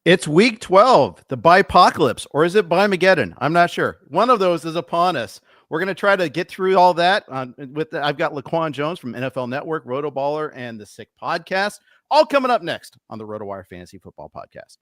It's week 12, the Bipocalypse, or is it Bimageddon? I'm not sure. One of those is upon us. We're going to try to get through all that. I've got LaQuan Jones from NFL Network, RotoBaller, and the Sick Podcast, all coming up next on the RotoWire Fantasy Football Podcast.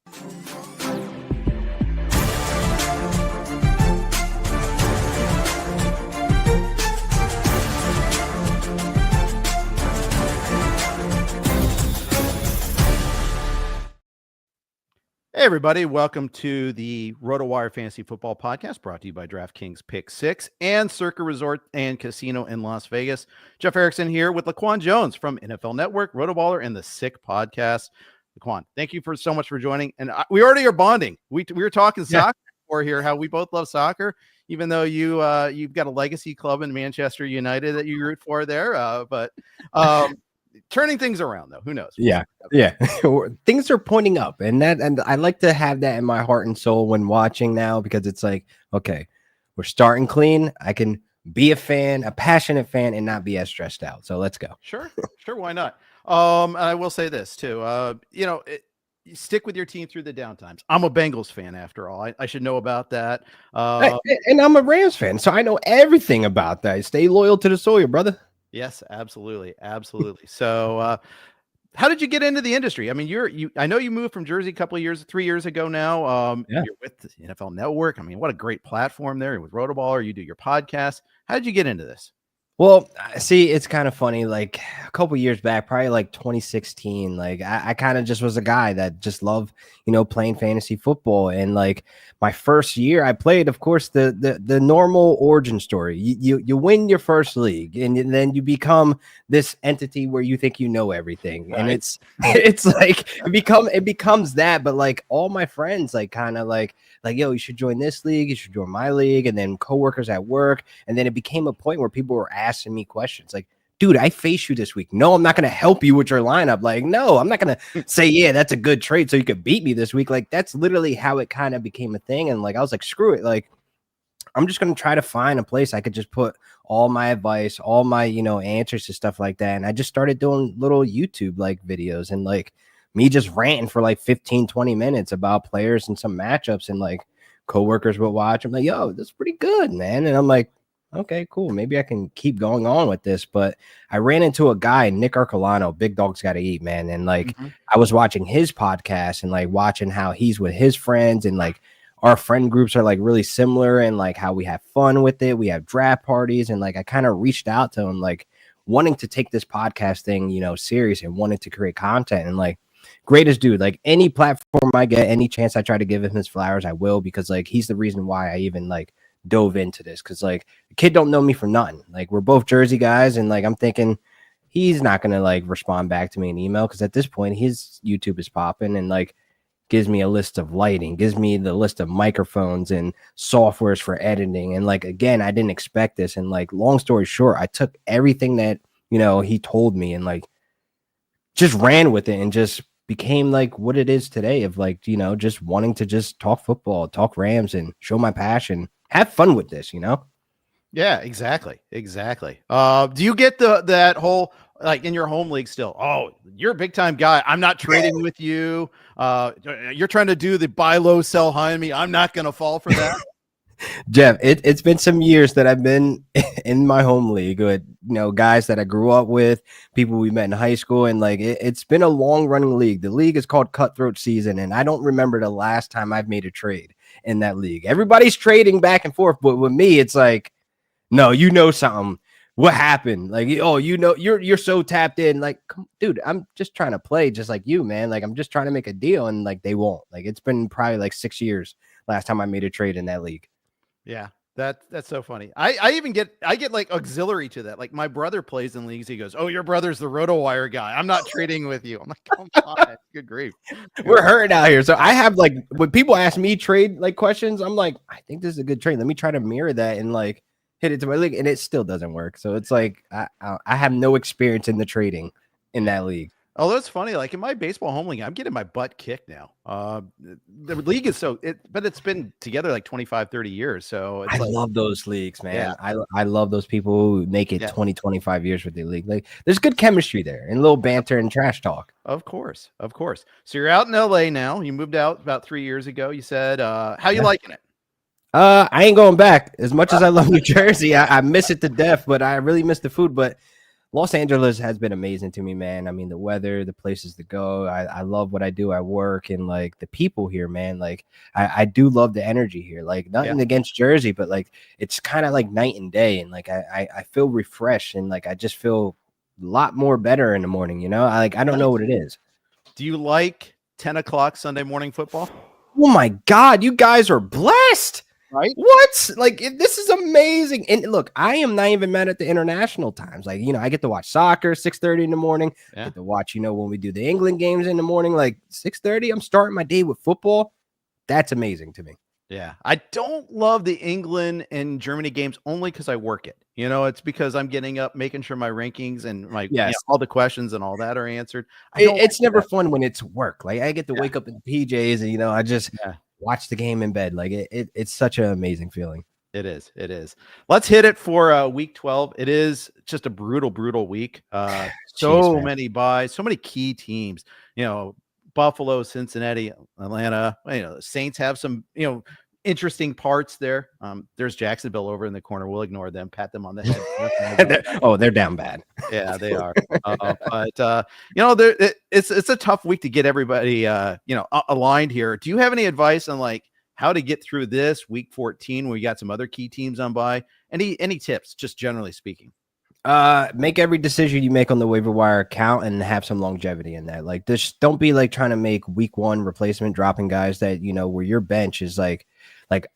Hey, everybody. Welcome to the RotoWire Fantasy Football Podcast, brought to you by DraftKings Pick 6 and Circa Resort and Casino in Las Vegas. Jeff Erickson here with LaQuan Jones from NFL Network, RotoBaller, and the Sick Podcast. LaQuan, thank you so much for joining. And we already are bonding. We were talking soccer before here, how we both love soccer, even though you've got a legacy club in Manchester United that you root for there. But turning things around, though, who knows? Yeah. Things are pointing up, and I like to have that in my heart and soul when watching now, because it's like, okay, we're starting clean. I can be a fan, a passionate fan, and not be as stressed out. So let's go. Sure. Why not? I will say this too. You stick with your team through the downtimes. I'm a Bengals fan, after all. I should know about that. And I'm a Rams fan, so I know everything about that. Stay loyal to the Sawyer, brother. Yes, absolutely. So, how did you get into the industry? I mean, I know you moved from Jersey a couple of 3 years ago now. You're with the NFL Network. I mean, what a great platform there with RotoBaller. You do your podcast. How did you get into this? Well, see, it's kind of funny. Like a couple years back, probably like 2016, like I kind of just was a guy that just loved, playing fantasy football. And like my first year I played, of course, the normal origin story. You win your first league, and then you become this entity where you think you know everything. Right. And it's like it becomes that. But like all my friends, like kind of like, yo, you should join this league, you should join my league, and then coworkers at work. And then it became a point where people were asking me questions like, dude, I face you this week. No, I'm not going to help you with your lineup. Like, no, I'm not going to say, yeah, that's a good trade so you could beat me this week. Like, that's literally how it kind of became a thing. And like, I was like, screw it. Like, I'm just going to try to find a place I could just put all my advice, all my, answers to stuff like that. And I just started doing little YouTube like videos and like me just ranting for like 15, 20 minutes about players and some matchups, and like coworkers would watch. I'm like, yo, that's pretty good, man. And I'm like, okay, cool. Maybe I can keep going on with this. But I ran into a guy, Nick Arcolano, Big Dog's Gotta Eat, man. And like, I was watching his podcast and like watching how he's with his friends, and like our friend groups are like really similar, and like how we have fun with it. We have draft parties, and like I kind of reached out to him, like wanting to take this podcast thing, serious, and wanting to create content. And like, greatest dude, like any platform I get, any chance I try to give him his flowers, I will, because like he's the reason why I even like dove into this, because like the kid don't know me for nothing. Like we're both Jersey guys, and like I'm thinking he's not gonna like respond back to me in email, because at this point his YouTube is popping, and like gives me a list of lighting, gives me the list of microphones and softwares for editing. And like, again, I didn't expect this. And like, long story short, I took everything that he told me and like just ran with it, and just became like what it is today, of like, just wanting to just talk football, talk Rams, and show my passion, have fun with this, Yeah, exactly. Do you get that whole, like in your home league still, oh, you're a big time guy, I'm not trading with you, you're trying to do the buy low, sell high on me, I'm not going to fall for that? Jeff, it's been some years that I've been in my home league with, guys that I grew up with, people we met in high school. And like, it's been a long running league. The league is called Cutthroat Season. And I don't remember the last time I've made a trade in that league. Everybody's trading back and forth. But with me, it's like, no, something. What happened? Like, oh, you're so tapped in. Like, dude, I'm just trying to play just like you, man. Like, I'm just trying to make a deal. And like, they won't. Like, it's been probably like 6 years last time I made a trade in that league. Yeah, that's so funny. I get like auxiliary to that. Like my brother plays in leagues. He goes, "Oh, your brother's the RotoWire guy. I'm not trading with you." I'm like, "Come on, good grief." We're hurting out here. So I have like, when people ask me trade like questions, I'm like, I think this is a good trade. Let me try to mirror that and like hit it to my league, and it still doesn't work. So it's like I have no experience in the trading in that league. Although it's funny, like in my baseball home league, I'm getting my butt kicked now. The league is but it's been together like 25, 30 years. So it's I like, love those leagues, man. yeah, I love those people who make it yeah, 20, 25 years with the league. Like there's good chemistry there and a little banter and trash talk. of course, of course. So you're out in LA now. You moved out about 3 years ago. You said, how you Yeah. liking it? I ain't going back. As much as I love New Jersey, I miss it to death, but I really miss the food. But Los Angeles has been amazing to me, man. I mean, the weather, the places to go. I love what I do. I work and like the people here, man. Like I do love the energy here. Like nothing against Jersey, but like it's kind of like night and day. And like I feel refreshed and like I just feel a lot more better in the morning, you know? I don't know what it is. Do you like 10 o'clock Sunday morning football? Oh my God, you guys are blessed. Right? What? Like this is amazing. And look, I am not even mad at the international times. Like, I get to watch soccer 6:30 in the morning. Yeah. I get to watch, when we do the England games in the morning, like 6:30, I'm starting my day with football. That's amazing to me. Yeah. I don't love the England and Germany games only because I work it. It's because I'm getting up, making sure my rankings and my all the questions and all that are answered. It's never fun when it's work. Like I get to wake up in PJs and I just watch the game in bed. Like it's such an amazing feeling. It is. Let's hit it for week 12. It is just a brutal week. So many buys, so many key teams, Buffalo, Cincinnati, Atlanta, the Saints have some, interesting parts there. There's Jacksonville over in the corner. We'll ignore them, pat them on the head. They're down bad. Yeah, they are. But it's a tough week to get everybody aligned here. Do you have any advice on like how to get through this week 14 when we got some other key teams on by? Any tips, just generally speaking? Make every decision you make on the waiver wire count and have some longevity in that. Like, just don't be like trying to make week one replacement dropping guys that where your bench is like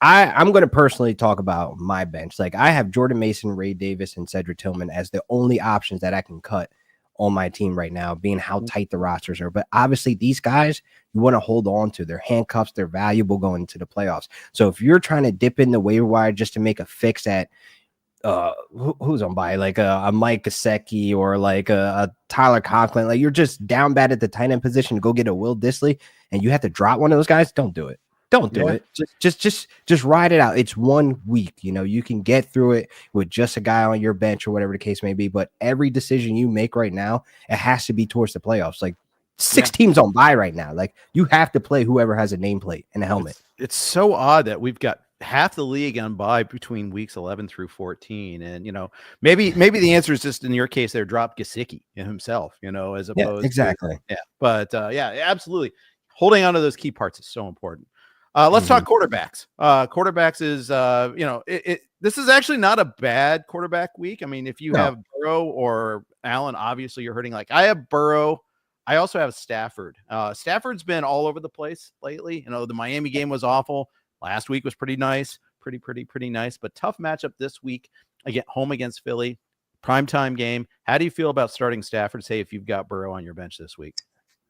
I'm going to personally talk about my bench. Like, I have Jordan Mason, Ray Davis, and Cedric Tillman as the only options that I can cut on my team right now, being how tight the rosters are. But obviously, these guys you want to hold on to. Their handcuffs, they're valuable going into the playoffs. So if you're trying to dip in the waiver wire just to make a fix at who's on by like a Mike Gesicki or like a Tyler Conklin, like you're just down bad at the tight end position to go get a Will Dissly and you have to drop one of those guys, don't do it. Don't do it. Just ride it out. It's 1 week. You can get through it with just a guy on your bench or whatever the case may be. But every decision you make right now, it has to be towards the playoffs. Like 6 teams on bye right now. Like you have to play whoever has a nameplate and a helmet. It's so odd that we've got half the league on bye between weeks 11 through 14. And, maybe the answer is just in your case there, drop Gesicki himself, as opposed exactly. to, but absolutely. Holding on to those key parts is so important. Let's talk quarterbacks. Quarterbacks is, this is actually not a bad quarterback week. I mean, if you have Burrow or Allen, obviously you're hurting. Like I have Burrow. I also have Stafford. Stafford's been all over the place lately. The Miami game was awful. Last week was pretty nice, pretty nice, but tough matchup this week. Again, home against Philly, primetime game. How do you feel about starting Stafford, say, if you've got Burrow on your bench this week?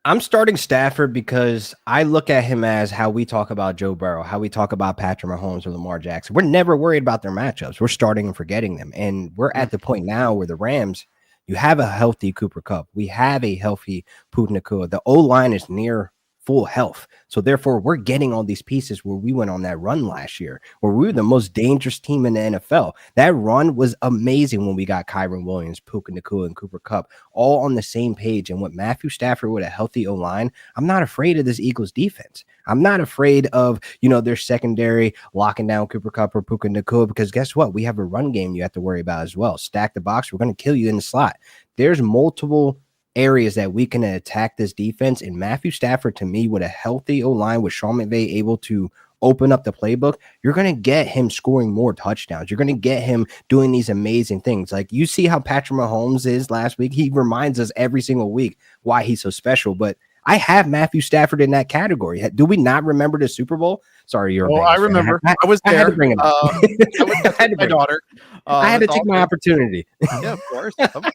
I'm starting Stafford because I look at him as how we talk about Joe Burrow, how we talk about Patrick Mahomes or Lamar Jackson. We're never worried about their matchups. We're starting and forgetting them. And we're at the point now where the Rams, you have a healthy Cooper Kupp. We have a healthy Puka Nacua. The O-line is near full health. So therefore, we're getting all these pieces where we went on that run last year, where we were the most dangerous team in the NFL. That run was amazing when we got Kyron Williams, Puka Nacua, and Cooper Kupp all on the same page. And with Matthew Stafford with a healthy O-line, I'm not afraid of this Eagles defense. I'm not afraid of, their secondary locking down Cooper Kupp or Puka Nacua, because guess what? We have a run game you have to worry about as well. Stack the box. We're going to kill you in the slot. There's multiple areas that we can attack this defense, and Matthew Stafford, to me, with a healthy O-line, with Sean McVay able to open up the playbook, you're going to get him scoring more touchdowns. You're going to get him doing these amazing things. Like you see how Patrick Mahomes is last week. He reminds us every single week why he's so special, but I have Matthew Stafford in that category. Do we not remember the Super Bowl? Sorry, you're. I remember. I was there. I had to bring it up. I had my daughter. I had to take my opportunity. Yeah, of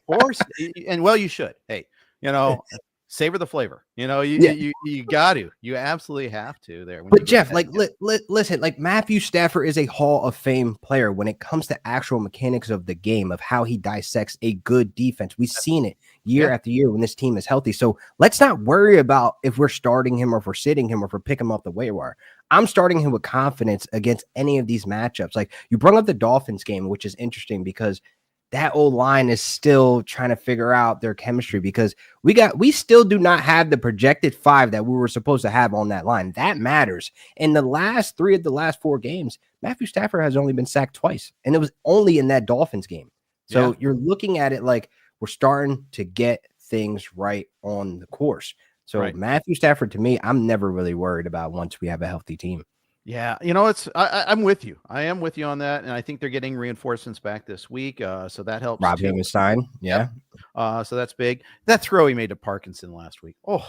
course. And well, you should. Hey, savor the flavor. You got to. You absolutely have to there. But Jeff, listen, like Matthew Stafford is a Hall of Fame player when it comes to actual mechanics of the game, of how he dissects a good defense. We've seen it year after year when this team is healthy. So let's not worry about if we're starting him or if we're sitting him or if we're picking him up the waiver wire. I'm starting him with confidence against any of these matchups. Like you brought up the Dolphins game, which is interesting because that old line is still trying to figure out their chemistry because we still do not have the projected 5 that we were supposed to have on that line. That matters. In the last 3 of the last 4 games, Matthew Stafford has only been sacked twice, and it was only in that Dolphins game. So you're looking at it like we're starting to get things right on the course. So Matthew Stafford, to me, I'm never really worried about once we have a healthy team. Yeah, I'm with you. I am with you on that, and I think they're getting reinforcements back this week, so that helps. Rob Hammerstein, so that's big. That throw he made to Parkinson last week. Oh,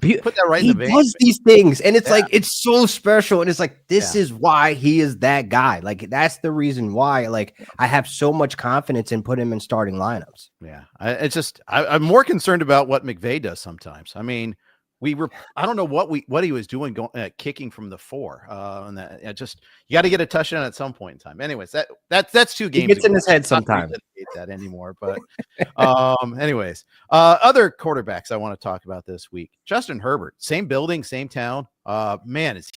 put that right in the vein. He does these things, and it's like it's so special, and it's like this is why he is that guy. Like that's the reason why. Like I have so much confidence in putting him in starting lineups. Yeah, I'm more concerned about what McVay does sometimes. I mean. I don't know what he was doing kicking from the 4. And that you got to get a touchdown at some point in time. Anyways, that's 2 games. He gets in his head sometimes. That anymore, but anyways, other quarterbacks I want to talk about this week. Justin Herbert, same building, same town. Man, is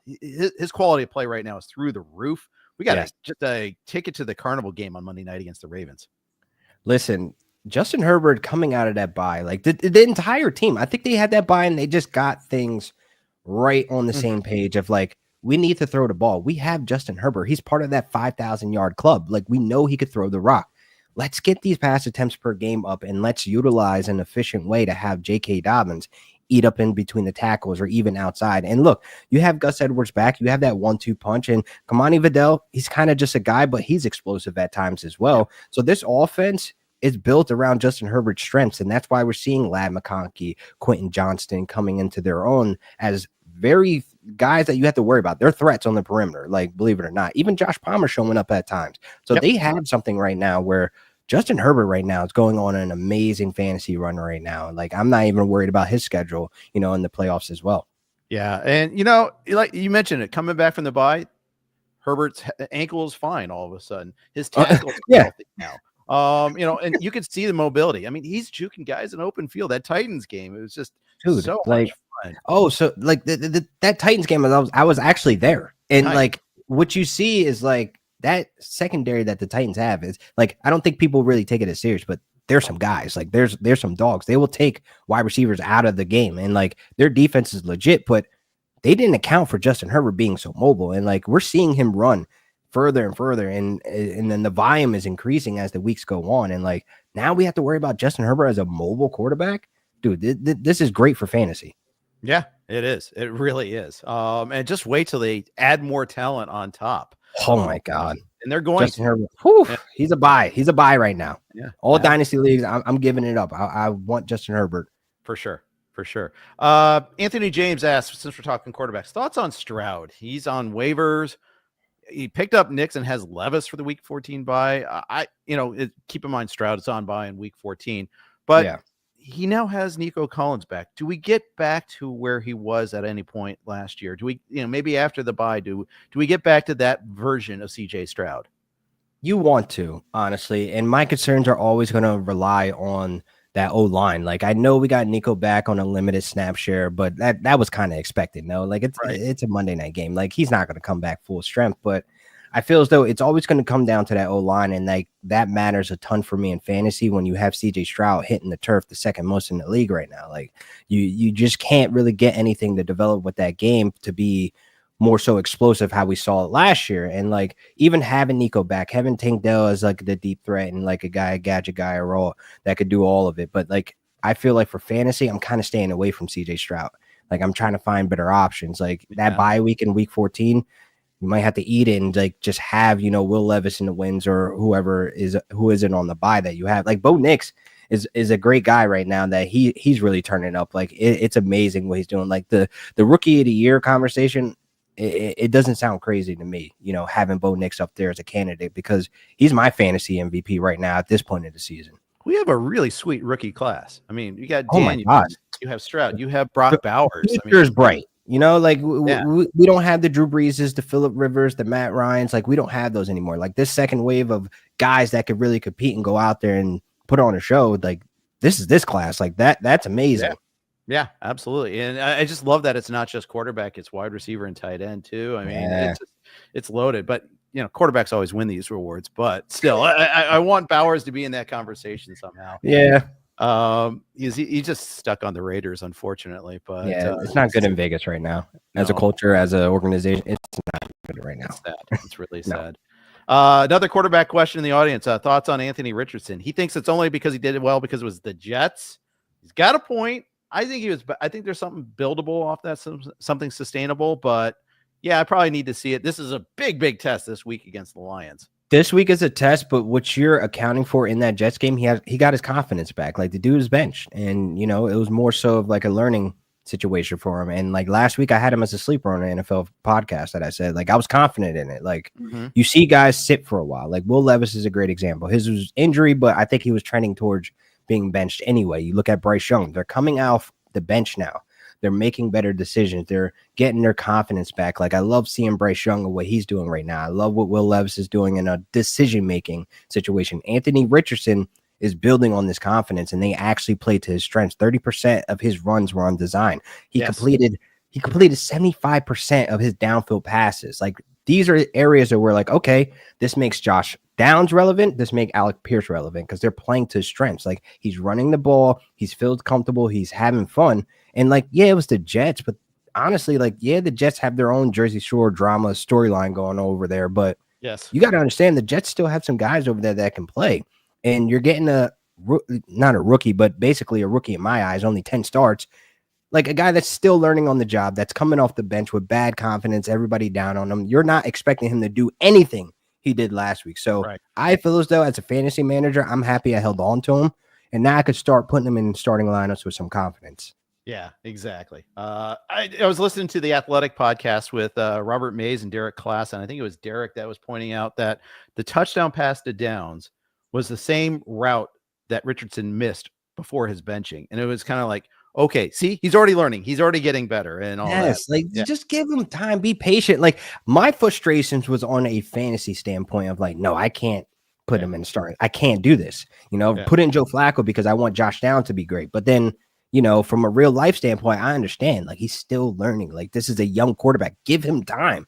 his quality of play right now is through the roof. We got just a ticket to the Carnival game on Monday night against the Ravens. Listen. Justin Herbert coming out of that bye, like the entire team, I think they had that bye and they just got things right on the same page of like, we need to throw the ball. We have Justin Herbert. He's part of that 5,000-yard club. Like we know he could throw the rock. Let's get these pass attempts per game up and let's utilize an efficient way to have J.K. Dobbins eat up in between the tackles or even outside. And look, you have Gus Edwards back. You have that 1-2 punch. And Kamani Vidal, he's kind of just a guy, but he's explosive at times as well. So this offense is built around Justin Herbert's strengths, and that's why we're seeing Ladd McConkey, Quentin Johnston coming into their own as very guys that you have to worry about. They're threats on the perimeter, like believe it or not. Even Josh Palmer showing up at times. So they have something right now where Justin Herbert right now is going on an amazing fantasy run right now. Like I'm not even worried about his schedule, in the playoffs as well. Yeah, and like you mentioned it, coming back from the bye, Herbert's ankle is fine all of a sudden. His tackle's healthy now. And you could see the mobility. I mean, he's juking guys in open field. That Titans game, it was just so much fun. Oh, so like that Titans game, I was actually there, and like what you see is like that secondary that the Titans have is like I don't think people really take it as serious, but there's some guys like there's some dogs. They will take wide receivers out of the game, and like their defense is legit, but they didn't account for Justin Herbert being so mobile, and like we're seeing him run further and further, and then the volume is increasing as the weeks go on, and like now we have to worry about Justin Herbert as a mobile quarterback. Dude, this is great for fantasy. Yeah, it is. It really is. And just wait till they add more talent on top. Oh my God! And they're going. Justin Herbert, he's a buy. He's a buy right now. Yeah, all dynasty leagues. I'm giving it up. I want Justin Herbert for sure. For sure. Anthony James asked, since we're talking quarterbacks, thoughts on Stroud? He's on waivers. He picked up Nix and has Levis for the week 14 bye. Keep in mind Stroud is on bye in week 14, but he now has Nico Collins back. Do we get back to where he was at any point last year? Do we, maybe after the bye, do we get back to that version of CJ Stroud? You want to, honestly, and my concerns are always going to rely on that O-line. Like I know we got Nico back on a limited snap share, but that was kind of expected. No, like it's a Monday night game. Like he's not going to come back full strength, but I feel as though it's always going to come down to that O-line, and like that matters a ton for me in fantasy when you have CJ Stroud hitting the turf the second most in the league right now. Like you just can't really get anything to develop with that game to be more so explosive how we saw it last year. And like even having Nico back, having Tank Dell as like the deep threat and like a gadget guy or all that could do all of it. But like I feel like for fantasy, I'm kind of staying away from CJ Stroud. Like I'm trying to find better options. Like that bye week in week 14, you might have to eat it and like just have, Will Levis in the wins or who isn't on the bye that you have. Like Bo Nix is a great guy right now that he's really turning up. Like it's amazing what he's doing. Like the rookie of the year conversation, it doesn't sound crazy to me, having Bo Nix up there as a candidate because he's my fantasy MVP right now at this point of the season. We have a really sweet rookie class. I mean, you got Dan, you have Stroud, you have Brock Bowers. The future is bright. We don't have the Drew Breeses, the Phillip Rivers, the Matt Ryans. Like we don't have those anymore. Like this second wave of guys that could really compete and go out there and put on a show. Like this is this class. Like that's amazing. Yeah, absolutely. And I just love that it's not just quarterback, it's wide receiver and tight end too. I mean, it's loaded, but quarterbacks always win these rewards, but still I want Bowers to be in that conversation somehow. Yeah. He's just stuck on the Raiders, unfortunately, but it's not good in Vegas right now. As a culture, as an organization, it's not good right now. It's sad. It's really sad. Another quarterback question in the audience. Thoughts on Anthony Richardson? He thinks it's only because he did it well because it was the Jets. He's got a point. I think there's something buildable off that, something sustainable, but yeah, I probably need to see it. This is a big test this week against the Lions. This week is a test, but what you're accounting for in that Jets game, he got his confidence back. Like the dude was benched, and it was more so of like a learning situation for him. And like last week, I had him as a sleeper on an NFL podcast that I said like I was confident in it. Like you see guys sit for a while. Like Will Levis is a great example. His was injury, but I think he was trending towards being benched anyway. You look at Bryce Young; they're coming off the bench now. They're making better decisions. They're getting their confidence back. Like I love seeing Bryce Young and what he's doing right now. I love what Will Levis is doing in a decision-making situation. Anthony Richardson is building on this confidence, and they actually played to his strengths. 30% of his runs were on design. He completed 75% of his downfield passes. Like these are areas that we're like, okay, this makes Josh Downs relevant. This makes Alec Pierce relevant because they're playing to his strengths. Like he's running the ball, he's feels comfortable, he's having fun. And like, yeah, it was the Jets, but honestly, like, yeah, the Jets have their own Jersey Shore drama storyline going over there. But you got to understand the Jets still have some guys over there that can play. And you're getting not a rookie, but basically a rookie in my eyes, only 10 starts. Like a guy that's still learning on the job, that's coming off the bench with bad confidence, everybody down on him. You're not expecting him to do anything he did last week. So I feel as though as a fantasy manager, I'm happy I held on to him. And now I could start putting him in starting lineups with some confidence. Yeah, exactly. I was listening to the Athletic podcast with Robert Mays and Derek Klassen. I think it was Derek that was pointing out that the touchdown pass to Downs was the same route that Richardson missed before his benching. And it was kind of like, okay, see, he's already learning. He's already getting better and all that. Like just give him time, be patient. Like my frustrations was on a fantasy standpoint of like, no, I can't put him in starting. I can't do this. Put in Joe Flacco because I want Josh Downs to be great. But then, from a real life standpoint, I understand like he's still learning. Like this is a young quarterback. Give him time.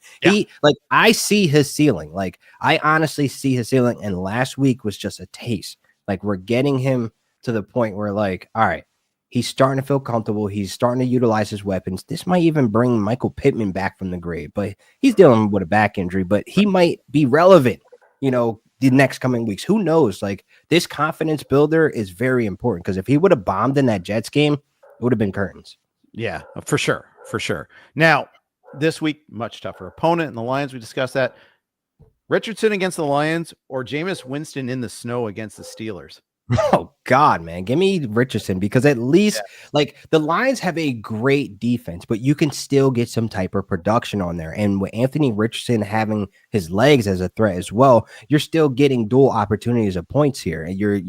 I see his ceiling. Like I honestly see his ceiling. And last week was just a taste. Like we're getting him to the point where like, all right, he's starting to feel comfortable. He's starting to utilize his weapons. This might even bring Michael Pittman back from the grave, but he's dealing with a back injury, but he might be relevant, the next coming weeks. Who knows? Like this confidence builder is very important because if he would have bombed in that Jets game, it would have been curtains. Yeah, for sure. For sure. Now, this week, much tougher opponent in the Lions. We discussed that. Richardson against the Lions or Jameis Winston in the snow against the Steelers? Oh God, man, give me Richardson because at least like the Lions have a great defense, but you can still get some type of production on there. And with Anthony Richardson having his legs as a threat as well, you're still getting dual opportunities of points here. And you're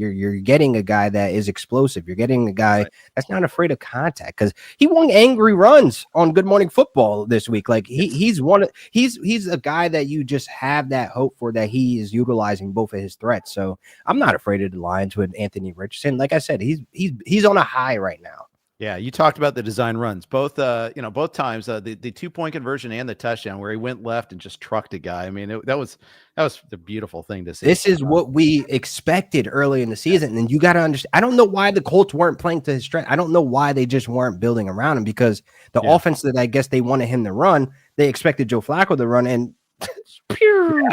getting a guy that is explosive. You're getting a guy that's not afraid of contact because he won angry runs on Good Morning Football this week. Like he's a guy that you just have that hope for that he is utilizing both of his threats. So I'm not afraid of the Lions with Anthony Richardson. Like I said, he's on a high right now. Yeah, you talked about the design runs, both both times, the 2-point conversion and the touchdown where he went left and just trucked a guy. I mean, that was the beautiful thing to see. This is what we expected early in the season, and you got to understand. I don't know why the Colts weren't playing to his strength. I don't know why they just weren't building around him because the offense that I guess they wanted him to run, they expected Joe Flacco to run and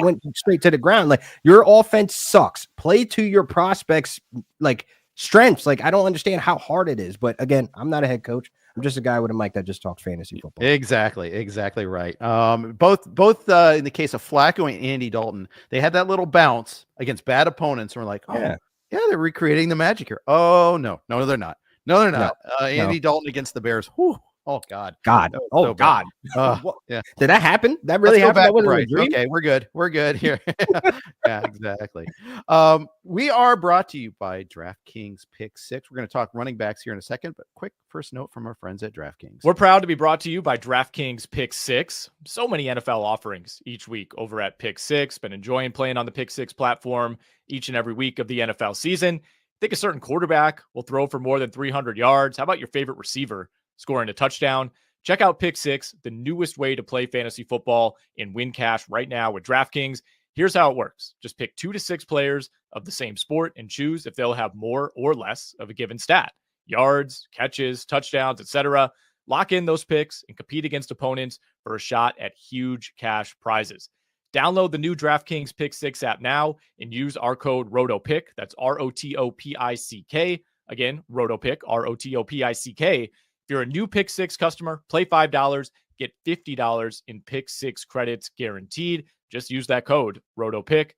went straight to the ground. Like your offense sucks. Play to your prospects like strengths. Like I don't understand how hard it is. But again, I'm not a head coach. I'm just a guy with a mic that just talks fantasy football. Exactly right. Both in the case of Flacco and Andy Dalton, they had that little bounce against bad opponents, and we're like, yeah, they're recreating the magic here. Oh no, they're not. No, they're not. Andy Dalton against the Bears. Whew. Oh God. Oh God. Yeah. Did that happen? That really happened? That wasn't a dream? Okay, we're good here. Yeah, exactly. We are brought to you by DraftKings Pick 6. We're going to talk running backs here in a second, but quick first note from our friends at DraftKings. We're proud to be brought to you by DraftKings Pick 6. So many NFL offerings each week over at Pick 6. Been enjoying playing on the Pick 6 platform each and every week of the NFL season. Think a certain quarterback will throw for more than 300 yards. How about your favorite receiver scoring a touchdown? Check out Pick Six, the newest way to play fantasy football and win cash right now with DraftKings. Here's how it works. Just pick 2 to 6 players of the same sport and choose if they'll have more or less of a given stat. Yards, catches, touchdowns, etc. Lock in those picks and compete against opponents for a shot at huge cash prizes. Download the new DraftKings Pick 6 app now and use our code ROTOPICK. That's ROTOPICK. Again, ROTOPICK, ROTOPICK. If you're a new Pick 6 customer, play $5, get $50 in Pick 6 credits guaranteed. Just use that code ROTOPICK.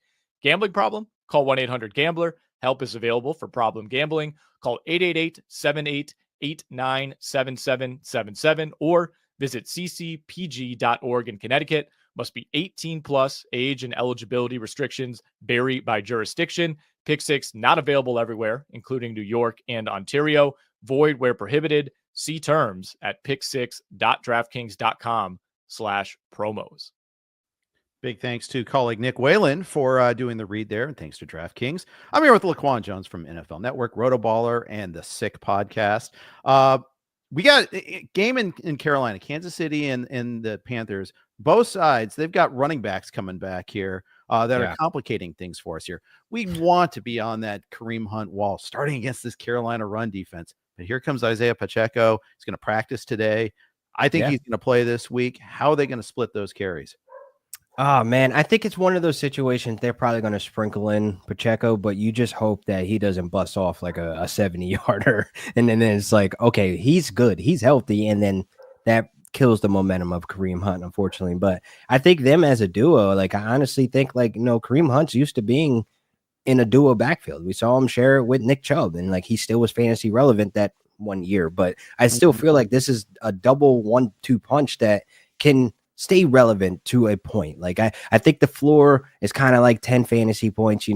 Gambling problem? Call 1-800-GAMBLER. Help is available for problem gambling. Call 888-78-89-7777 or visit ccpg.org in Connecticut. Must be 18 plus. Age and eligibility restrictions vary by jurisdiction. Pick 6 not available everywhere, including New York and Ontario. Void where prohibited. See terms at pick6.draftkings.com/promos. Big thanks to colleague Nick Whalen for doing the read there, and thanks to DraftKings. I'm here with LaQuan Jones from NFL Network, RotoBaller, and the Sick Podcast. We got a game in Carolina, Kansas City, and the Panthers. Both sides, they've got running backs coming back here that are complicating things for us here. We want to be on that Kareem Hunt wall, starting against this Carolina run defense. But here comes Isiah Pacheco. He's going to practice today. I think he's going to play this week. How are they going to split those carries? Oh, man, I think it's one of those situations they're probably going to sprinkle in Pacheco, but you just hope that he doesn't bust off like a 70-yarder. And then it's like, okay, he's good. He's healthy. And then that kills the momentum of Kareem Hunt, unfortunately. But I think them as a duo, like I honestly think like, Kareem Hunt's used to being in a duo backfield. We saw him share it with Nick Chubb, and like he still was fantasy relevant that one year. But I still feel like this is a double 1-2 punch that can stay relevant to a point. Like I think the floor is kind of like 10 fantasy points,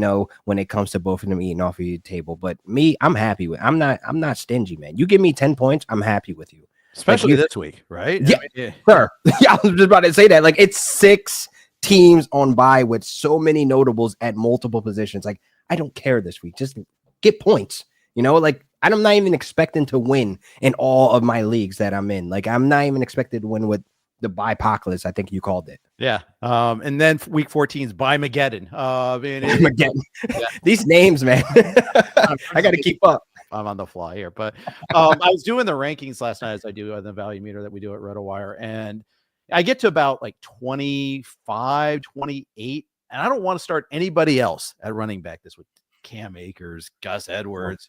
when it comes to both of them eating off of your table. But me, I'm happy with. I'm not stingy, man. You give me 10 points, I'm happy with you. Especially this week, right? Yeah, sure. Yeah, I was just about to say that. Like it's 6 teams on bye with so many notables at multiple positions. Like I don't care this week. Just get points. Like I'm not even expecting to win in all of my leagues that I'm in. Like I'm not even expected to win with the bipocalypse, I think you called it. Yeah. And then week 14's Bimageddon. These names, man. I got to keep up. I'm on the fly here, but I was doing the rankings last night as I do on the value meter that we do at RotoWire, and I get to about like 25, 28, and I don't want to start anybody else at running back this week. Cam Akers, Gus Edwards.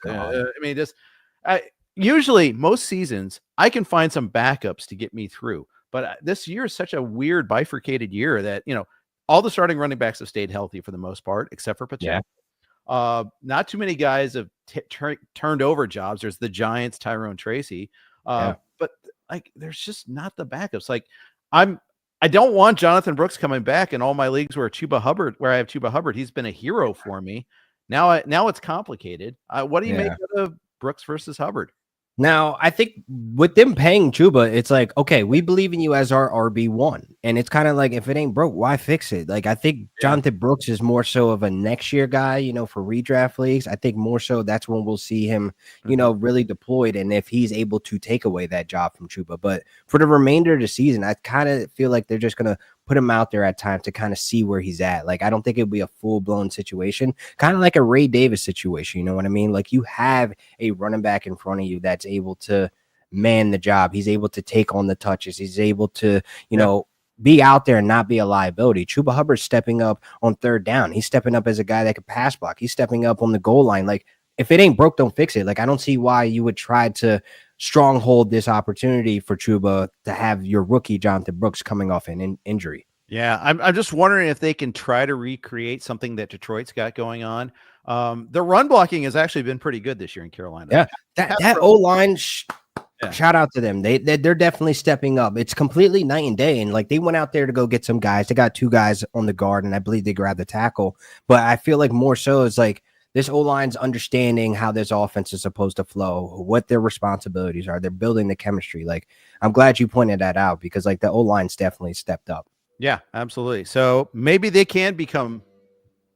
Usually most seasons I can find some backups to get me through. But this year is such a weird bifurcated year that, all the starting running backs have stayed healthy for the most part, except for Pacheco. Not too many guys have turned over jobs. There's the Giants, Tyrone Tracy. But like, there's just not the backups. Like I don't want Jonathon Brooks coming back in all my leagues where I have Chuba Hubbard. He's been a hero for me. Now it's complicated. What do you make of Brooks versus Hubbard? Now, I think with them paying Chuba, it's like, okay, we believe in you as our RB1. And it's kind of like, if it ain't broke, why fix it? Like, I think Jonathon Brooks is more so of a next year guy, for redraft leagues. I think more so that's when we'll see him, really deployed. And if he's able to take away that job from Chuba. But for the remainder of the season, I kind of feel like they're just going to put him out there at times to kind of see where he's at. Like, I don't think it'll be a full-blown situation, kind of like a Ray Davis situation, you know what I mean? Like, you have a running back in front of you that's able to man the job. He's able to take on the touches. He's able to, be out there and not be a liability. Chuba Hubbard's stepping up on third down. He's stepping up as a guy that can pass block. He's stepping up on the goal line. Like, if it ain't broke, don't fix it. Like, I don't see why you would try to stronghold this opportunity for Chuba to have your rookie Jonathon Brooks coming off an injury. Yeah, I'm just wondering if they can try to recreate something that Detroit's got going on. The run blocking has actually been pretty good this year in Carolina. Yeah, that O-line, shout out to them. They're definitely stepping up. It's completely night and day. And like, they went out there to go get some guys. They got 2 guys on the guard, and I believe they grabbed the tackle. But I feel like more so it's like, this O-line's understanding how this offense is supposed to flow, what their responsibilities are. They're building the chemistry. Like, I'm glad you pointed that out, because like the O-line's definitely stepped up. Yeah, absolutely. So maybe they can become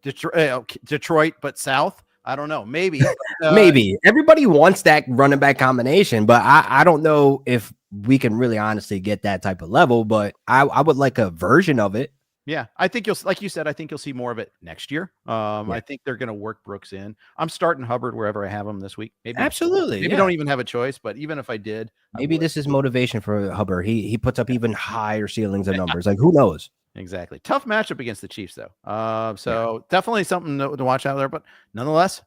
Detroit, but South. I don't know. Maybe. Maybe. Everybody wants that running back combination, but I don't know if we can really honestly get that type of level, but I would like a version of it. Yeah, I think like you said, I think you'll see more of it next year. I think they're going to work Brooks in. I'm starting Hubbard wherever I have him this week. Maybe Absolutely. Maybe don't even have a choice, but even if I did, maybe this is motivation for Hubbard. He puts up even higher ceilings and numbers. Like, who knows? Exactly. Tough matchup against the Chiefs, though. So definitely something to watch out there. But nonetheless,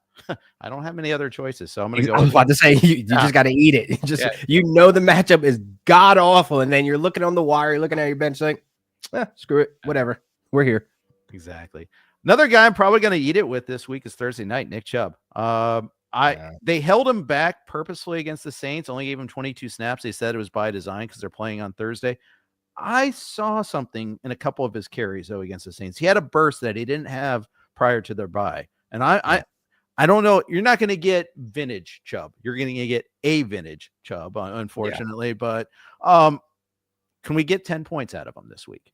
I don't have many other choices. So I'm going to go. I was about to say, you just got to eat it. The matchup is god awful. And then you're looking on the wire, you're looking at your bench like, screw it. Whatever. We're here. Exactly. Another guy I'm probably going to eat it with this week is Thursday night, Nick Chubb. They held him back purposefully against the Saints, only gave him 22 snaps. They said it was by design because they're playing on Thursday. I saw something in a couple of his carries, though, against the Saints. He had a burst that he didn't have prior to their bye. And I don't know. You're not going to get vintage Chubb. You're going to get a vintage Chubb, unfortunately. Yeah. But can we get 10 points out of him this week?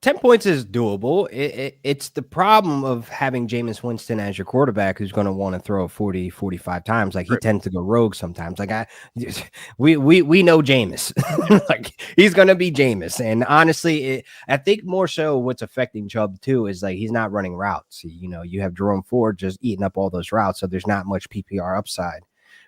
10 points is doable. It's the problem of having Jameis Winston as your quarterback who's going to want to throw 40, 45 times. Like, he tends to go rogue sometimes. Like, we know Jameis. Like, he's going to be Jameis. And honestly, I think more so what's affecting Chubb too is like he's not running routes. You have Jerome Ford just eating up all those routes. So there's not much PPR upside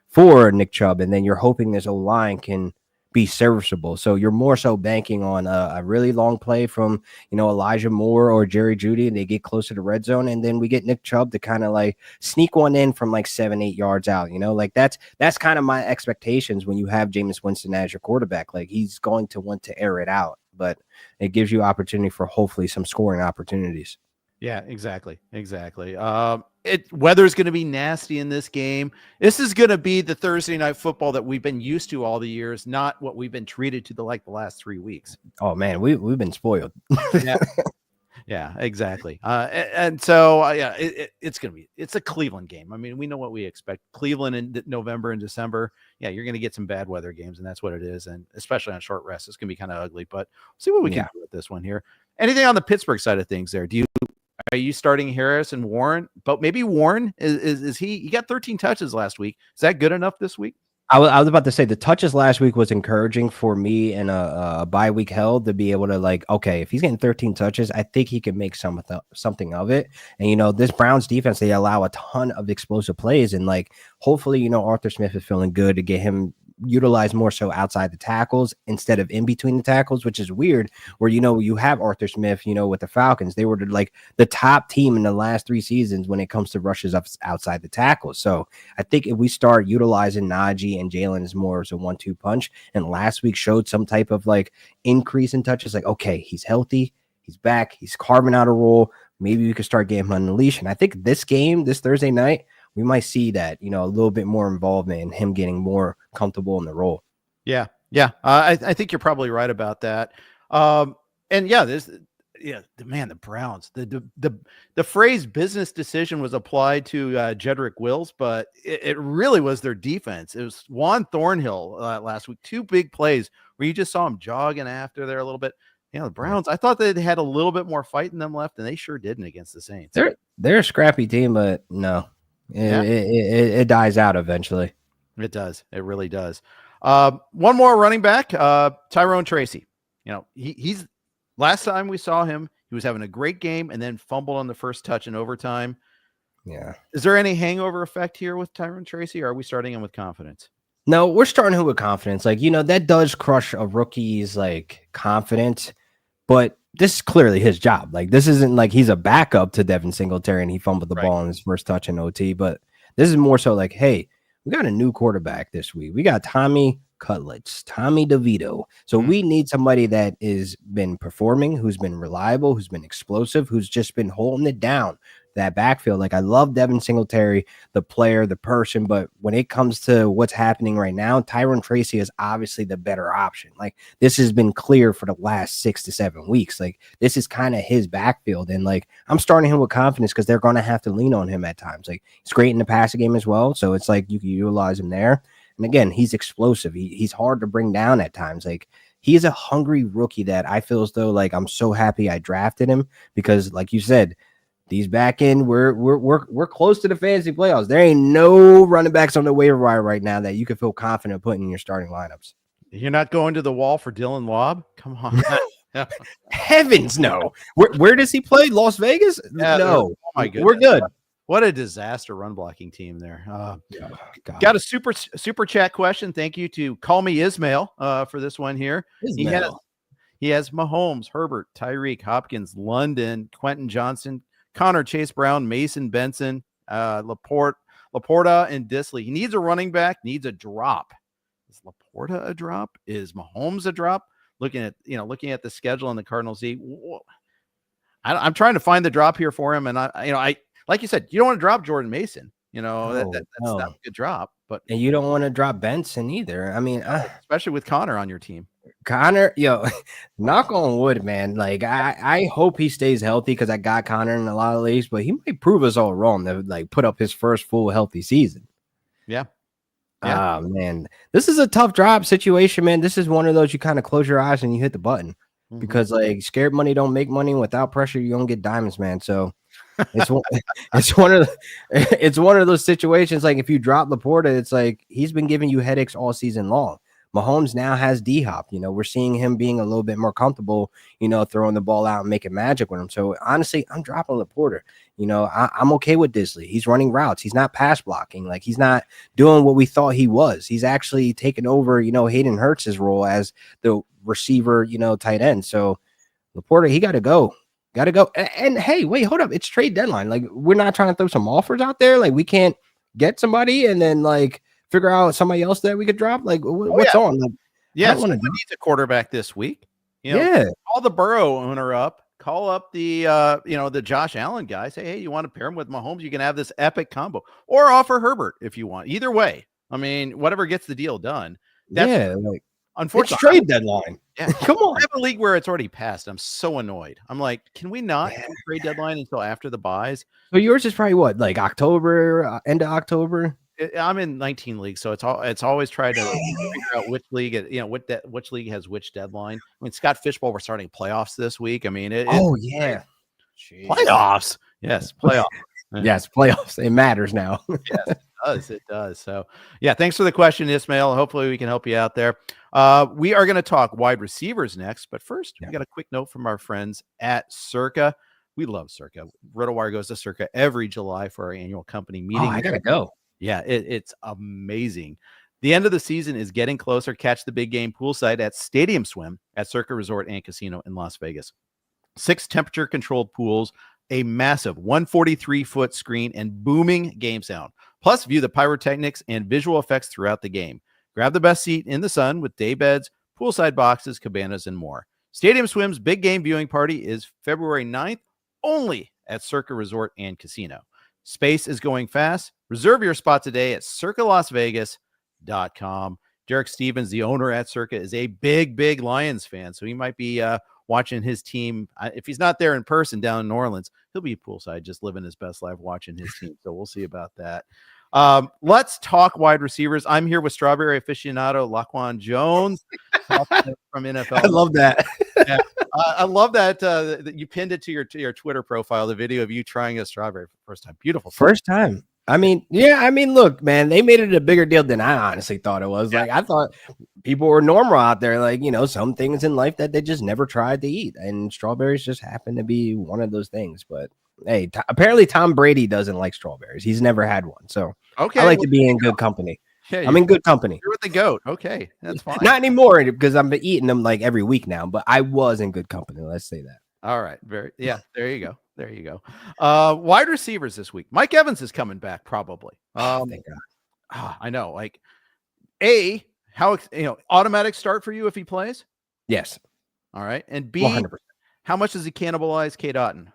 for Nick Chubb. And then you're hoping this O-line can be serviceable. So you're more so banking on a really long play from, Elijah Moore or Jerry Jeudy, and they get closer to red zone. And then we get Nick Chubb to kind of like sneak one in from like 7-8 yards out, like that's kind of my expectations when you have Jameis Winston as your quarterback. Like, he's going to want to air it out, but it gives you opportunity for hopefully some scoring opportunities. Yeah, exactly. Weather's going to be nasty in this game. This is going to be the Thursday night football that we've been used to all the years, not what we've been treated to the last 3 weeks. Oh man, we've been spoiled. Yeah, exactly. It's going to be, it's a Cleveland game. I mean, we know what we expect. Cleveland in November and December. Yeah, you're going to get some bad weather games, and that's what it is. And especially on short rest, it's going to be kind of ugly, but we'll see what we can do with this one here. Anything on the Pittsburgh side of things there? Are you starting Harris and Warren? But maybe Warren is he got 13 touches last week. Is that good enough this week? I was about to say the touches last week was encouraging for me in a bye week held to be able to like, okay, if he's getting 13 touches, I think he can make something of it. And, this Browns defense, they allow a ton of explosive plays. And like, hopefully, Arthur Smith is feeling good to get him utilized more so outside the tackles instead of in between the tackles, which is weird where, you have Arthur Smith, with the Falcons, they were like the top team in the last 3 seasons when it comes to rushes up outside the tackles. So I think if we start utilizing Najee and Jaylen as more as a 1-2 punch, and last week showed some type of like increase in touches, like, okay, he's healthy, he's back, he's carving out a role. Maybe we could start getting him on the leash. And I think this game, this Thursday night, we might see that, a little bit more involvement in him getting more comfortable in the role. Yeah. I think you're probably right about that. The Browns, the phrase business decision was applied to Jedrick Wills, but it really was their defense. It was Juan Thornhill last week, 2 big plays where you just saw him jogging after there a little bit. The Browns, I thought they had a little bit more fight in them left, and they sure didn't against the Saints. They're a scrappy team, but no. It dies out eventually. It does. It really does. One more running back, Tyrone Tracy. He's last time we saw him, he was having a great game and then fumbled on the first touch in overtime. Yeah. Is there any hangover effect here with Tyrone Tracy, or are we starting him with confidence? No, we're starting him with confidence. Like, that does crush a rookie's like confidence, but this is clearly his job. Like, this isn't like he's a backup to Devin Singletary and he fumbled the ball on his first touch in OT. But this is more so like, hey, we got a new quarterback this week. We got Tommy Cutlets, Tommy DeVito. So we need somebody that is been performing, who's been reliable, who's been explosive, who's just been holding it down. That backfield. Like, I love Devin Singletary, the player, the person, but when it comes to what's happening right now, Tyrone Tracy is obviously the better option. Like, this has been clear for the last 6 to 7 weeks. Like, this is kind of his backfield. And like, I'm starting him with confidence because they're going to have to lean on him at times. Like, he's great in the passing game as well. So it's like you can utilize him there. And again, he's explosive. He's hard to bring down at times. Like, he's a hungry rookie that I feel as though like I'm so happy I drafted him because like you said, These back end, we're close to the fantasy playoffs. There ain't no running backs on the waiver wire right now that you can feel confident putting in your starting lineups. You're not going to the wall for Dylan Lobb? Come on. Heavens no. Where does he play? Las Vegas? Yeah, no. Oh my goodness. We're good. What a disaster run blocking team there. God. Got a super chat question. Thank you to Call Me Ismail for this one here. He has Mahomes, Herbert, Tyreek, Hopkins, London, Quentin Johnson, Connor, Chase Brown, Mason Benson, Laporta, and Disley. He needs a running back, needs a drop. Is Laporta a drop? Is Mahomes a drop? Looking at the schedule on the Cardinals, I'm trying to find the drop here for him. And I like you said, you don't want to drop Jordan Mason. That's not a good drop. And you don't want to drop Benson either. I mean, especially with Connor on your team. Connor, knock on wood, man. Like I hope he stays healthy because I got Connor in a lot of leagues, but he might prove us all wrong to like put up his first full healthy season. Yeah. Oh man, this is a tough drop situation, man. This is one of those you kind of close your eyes and you hit the button because like scared money don't make money. Without pressure, you don't get diamonds, man. So it's one of those situations. Like if you drop Laporta, it's like he's been giving you headaches all season long. Mahomes now has D-Hop. We're seeing him being a little bit more comfortable, throwing the ball out and making magic with him. So honestly, I'm dropping Laporta. I'm okay with Disley. He's running routes. He's not pass blocking. Like he's not doing what we thought he was. He's actually taken over, Hayden Hurts' role as the receiver, tight end. So Laporta, he got to go. Got to go. And hey, wait, hold up. It's trade deadline. Like we're not trying to throw some offers out there. Like we can't get somebody and then like figure out somebody else that we could drop. Like what's on? Like, someone needs a quarterback this week. Call the Burrow owner up. Call up the the Josh Allen guy. Say, hey, you want to pair him with Mahomes? You can have this epic combo, or offer Herbert if you want. Either way, I mean, whatever gets the deal done. Unfortunately, it's trade deadline. Yeah, come on. I have a league where it's already passed. I'm so annoyed. I'm like, can we not do trade deadline until after the buys? So yours is probably what, like October, end of October? I'm in 19 leagues, so it's always trying to figure out which league, which league has which deadline. I mean, Scott Fishbowl, we're starting playoffs this week. I mean, playoffs. Yes, playoffs. Yes, playoffs. It matters now. Yes, it does. So, yeah, thanks for the question, Ismail. Hopefully, we can help you out there. We are going to talk wide receivers next, but first, we got a quick note from our friends at Circa. We love Circa. RotoWire goes to Circa every July for our annual company meeting. I gotta go. Yeah, it's amazing. The end of the season is getting closer. Catch the big game poolside at Stadium Swim at Circa Resort and Casino in Las Vegas. 6 temperature-controlled pools, a massive 143-foot screen, and booming game sound. Plus, view the pyrotechnics and visual effects throughout the game. Grab the best seat in the sun with day beds, poolside boxes, cabanas, and more. Stadium Swim's big game viewing party is February 9th, only at Circa Resort and Casino. Space is going fast. Reserve your spot today at circalasvegas.com. Derek Stevens, the owner at Circa, is a big Lions fan, so he might be watching his team. If he's not there in person down in New Orleans, he'll be poolside just living his best life watching his team, so we'll see about that. Let's talk wide receivers. I'm here with Strawberry aficionado LaQuan Jones from NFL. I love that. Yeah. I love that you pinned it to your Twitter profile, the video of you trying a strawberry for the first time. Beautiful. First time. I mean, look, man, they made it a bigger deal than I honestly thought it was. Yeah. Like, I thought people were normal out there, like, some things in life that they just never tried to eat. And strawberries just happen to be one of those things. But hey, apparently Tom Brady doesn't like strawberries. He's never had one. So I like to be in good company. Yeah, I'm in good company. You're with the GOAT. Okay, that's fine. Not anymore because I'm eating them like every week now, but I was in good company. Let's say that. All right. There you go. Wide receivers this week. Mike Evans is coming back probably. Thank God. I know. Like, how automatic start for you if he plays? Yes. All right. And B, 100%. How much does he cannibalize Cade Otton?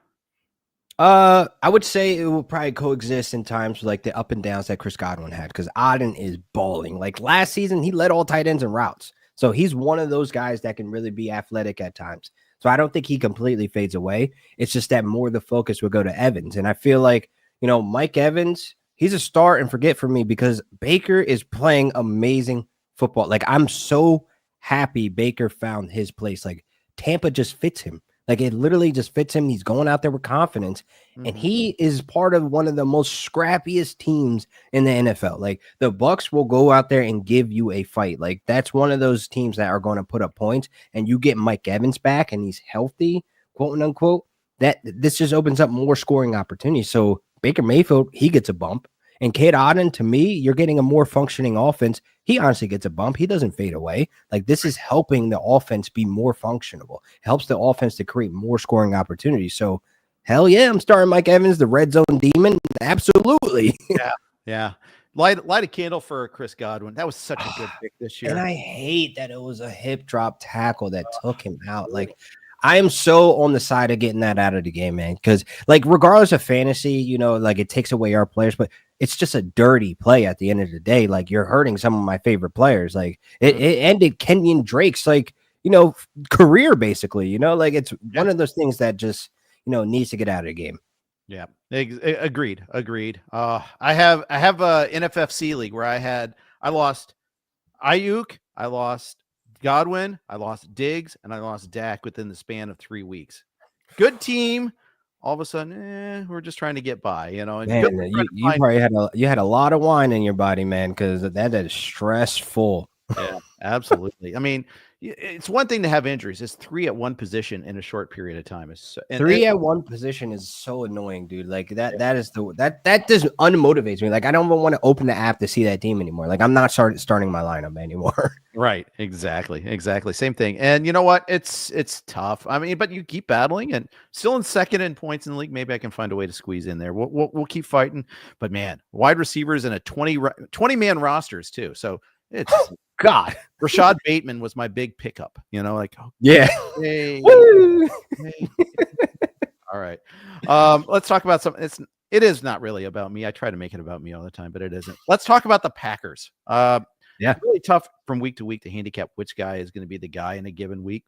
I would say it will probably coexist in times like the up and downs that Chris Godwin had because Otton is balling. Like last season, he led all tight ends in routes. So he's one of those guys that can really be athletic at times. So I don't think he completely fades away. It's just that more the focus would go to Evans. And I feel like, Mike Evans, he's a start and forget for me because Baker is playing amazing football. Like I'm so happy Baker found his place. Like Tampa just fits him. Like it literally just fits him. He's going out there with confidence, and he is part of one of the most scrappiest teams in the NFL. Like the Bucs will go out there and give you a fight. Like that's one of those teams that are going to put up points, and you get Mike Evans back and he's healthy, quote unquote. That this just opens up more scoring opportunities. So Baker Mayfield, he gets a bump. And Cade Otton, to me, you're getting a more functioning offense. He honestly gets a bump. He doesn't fade away. Like this is helping the offense be more functional. It helps the offense to create more scoring opportunities. So hell yeah, I'm starting Mike Evans, the red zone demon. Absolutely. Yeah. Light a candle for Chris Godwin. That was such a good pick this year. And I hate that it was a hip drop tackle that took him out. Like I am so on the side of getting that out of the game, man. Because like regardless of fantasy, like it takes away our players, but it's just a dirty play at the end of the day. Like you're hurting some of my favorite players. Like it ended Kenyon Drake's career basically. Like it's one of those things that just needs to get out of the game. Yeah, agreed. I have a NFFC league where I lost Ayuk, I lost Godwin, I lost Diggs, and I lost Dak within the span of 3 weeks. Good team. All of a sudden, we're just trying to get by, And man, you probably had a lot of wine in your body, man, because that is stressful. Yeah, absolutely. I mean, it's one thing to have injuries. It's 3 at one position in a short period of time. Three at one position is so annoying, dude. Like that just unmotivates me. Like I don't even want to open the app to see that team anymore. Like I'm not starting my lineup anymore. Right. Exactly. Same thing. And you know what? It's tough. I mean, but you keep battling and still in second in points in the league. Maybe I can find a way to squeeze in there. We'll keep fighting. But man, wide receivers in a 20 man rosters too. So it's God. Rashad Bateman was my big pickup, Yeah. Hey. All right. Let's talk about something. It is not really about me. I try to make it about me all the time, but it isn't. Let's talk about the Packers. Really tough from week to week to handicap which guy is going to be the guy in a given week.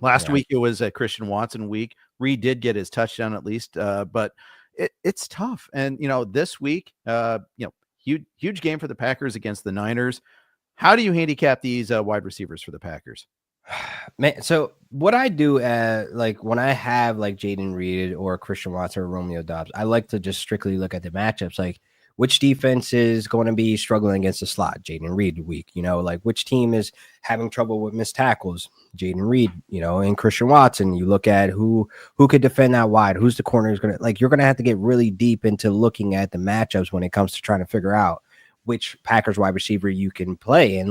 Last week it was a Christian Watson week. Reed did get his touchdown at least, but it's tough. And this week, huge game for the Packers against the Niners. How do you handicap these wide receivers for the Packers? Man, so what I do when I have like Jayden Reed or Christian Watson or Romeo Doubs, I like to just strictly look at the matchups, like which defense is going to be struggling against the slot, Jayden Reed week, like which team is having trouble with missed tackles, Jayden Reed, and Christian Watson. You look at who could defend that wide, who's the corner is going to, you're going to have to get really deep into looking at the matchups when it comes to trying to figure out which Packers wide receiver you can play. And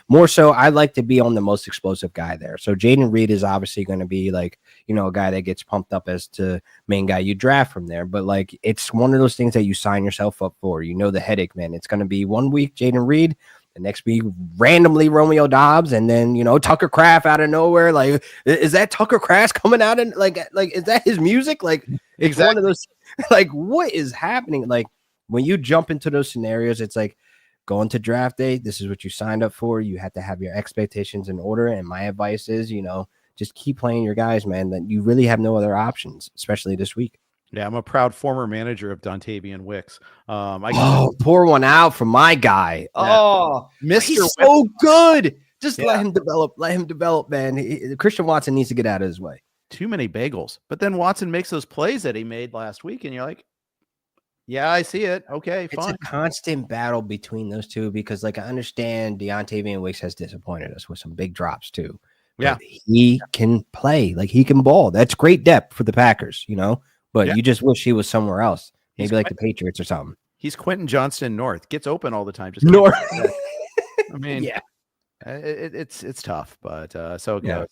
more so, I like to be on the most explosive guy there. So Jayden Reed is obviously going to be a guy that gets pumped up as the main guy you draft from there. But it's one of those things that you sign yourself up for. The headache, man. It's going to be 1 week Jayden Reed, the next week randomly Romeo Doubs, and then Tucker Kraft out of nowhere. Is that Tucker Kraft coming out and is that his music? It's one of those what is happening? When you jump into those scenarios, it's going to draft day. This is what you signed up for. You have to have your expectations in order. And my advice is, just keep playing your guys, man. That you really have no other options, especially this week. Yeah, I'm a proud former manager of Dontavian Wicks. Pour one out for my guy. Yeah. Oh, Mr. He's so good. Just let him develop. Let him develop, man. Christian Watson needs to get out of his way. Too many bagels. But then Watson makes those plays that he made last week, and you're like, yeah, I see it. Okay, fine. It's a constant battle between those two because, I understand Dontavian Wicks has disappointed us with some big drops too. Yeah, he can play. He can ball. That's great depth for the Packers, But you just wish he was somewhere else, maybe the Patriots or something. He's Quentin Johnston North. Gets open all the time. Just North. I mean, yeah, it's tough, but so it goes.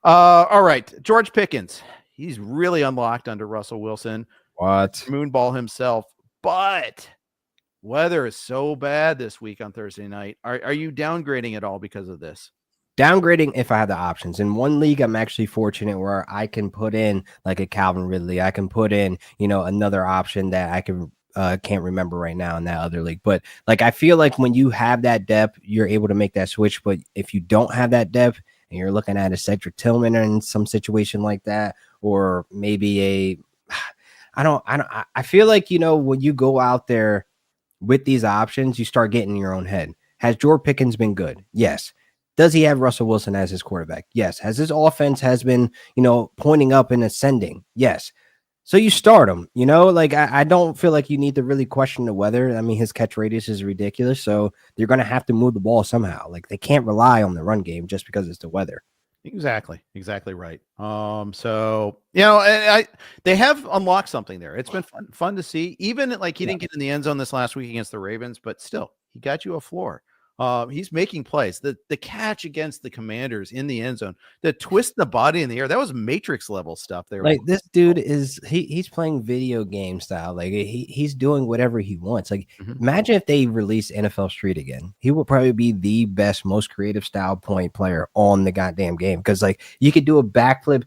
All right, George Pickens. He's really unlocked under Russell Wilson. What? Moonball himself. But weather is so bad this week on Thursday night. Are you downgrading at all because of this? Downgrading if I have the options. In one league, I'm actually fortunate where I can put in a Calvin Ridley. I can put in, another option that I can can't remember right now in that other league. But I feel when you have that depth, you're able to make that switch. But if you don't have that depth and you're looking at a Cedric Tillman in some situation like that, or maybe I feel when you go out there with these options, you start getting in your own head. Has George Pickens been good? Yes. Does he have Russell Wilson as his quarterback? Yes. Has his offense has been, pointing up and ascending? Yes. So you start him, like I don't feel like you need to really question the weather. I mean, his catch radius is ridiculous. So they're going to have to move the ball somehow. Like they can't rely on the run game just because it's the weather. Exactly right. So they have unlocked something there. It's been fun to see. Even like he didn't get in the end zone this last week against the Ravens, but still he got you a floor. He's making plays. The catch against the Commanders in the end zone, the twist the body in the air, that was Matrix level stuff there. Like this dude is he's playing video game style. Like he's doing whatever he wants. Like imagine if they release NFL Street again. He will probably be the best, most creative style point player on the goddamn game. Because like you could do a backflip,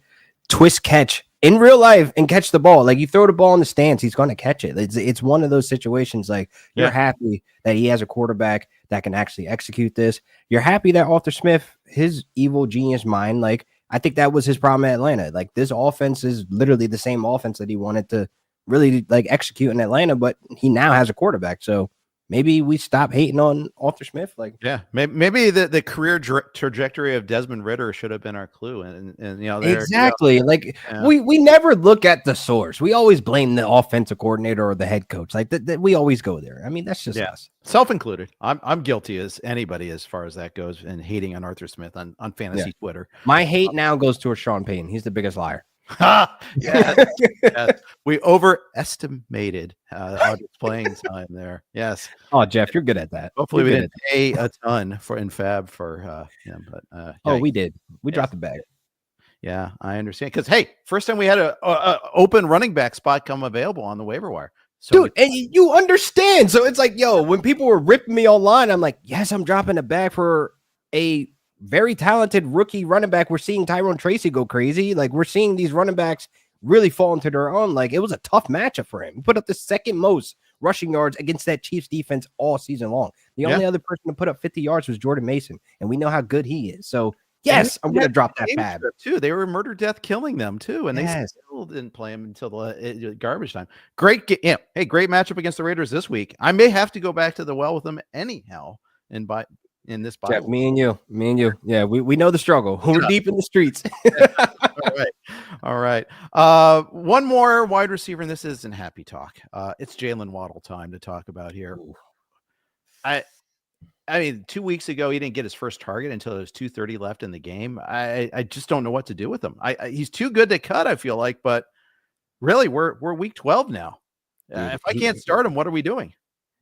twist catch in real life and catch the ball. Like you throw the ball in the stands, he's going to catch it. It's one of those situations. Like you're happy that he has a quarterback that can actually execute this. You're happy that Arthur Smith, his evil genius mind, like I think that was his problem at Atlanta. Like this offense is literally the same offense that he wanted to really like execute in Atlanta, but he now has a quarterback. So maybe we stop hating on Arthur Smith. Like, maybe the career trajectory of Desmond Ridder should have been our clue. And exactly. We never look at the source. We always blame the offensive coordinator or the head coach. Like that we always go there. I mean, that's just us. Self-included. I'm guilty as anybody as far as that goes, and hating on Arthur Smith on fantasy Twitter. My hate now goes towards Sean Payton. He's the biggest liar. Yes. We overestimated August playing time there. Yes. Oh, Jeff, you're good at that. Hopefully we didn't pay a ton in Fab for him, but we did. We dropped the bag. Yeah, I understand. Because hey, first time we had a open running back spot come available on the waiver wire. So dude, and you understand. So it's like, when people were ripping me online, I'm like, yes, I'm dropping a bag for a very talented rookie running back. We're seeing Tyrone Tracy go crazy. Like we're seeing these running backs really fall into their own. Like it was a tough matchup for him. He put up the second most rushing yards against that Chiefs defense all season long. The only other person to put up 50 yards was Jordan Mason, and we know how good he is. So yes, I'm going to drop that fab too. They were murder death killing them too, and they still didn't play him until the garbage time. Great matchup against the Raiders this week. I may have to go back to the well with them anyhow, and in this Bible. Jeff, me and you. Yeah, we know the struggle. We're deep in the streets. All right. One more wide receiver, and this isn't happy talk. It's Jaylen Waddle time to talk about here. Ooh. I mean, 2 weeks ago, he didn't get his first target until there was 2:30 left in the game. I just don't know what to do with him. He's too good to cut, I feel like, but really, we're week 12 now. If I can't start him, what are we doing?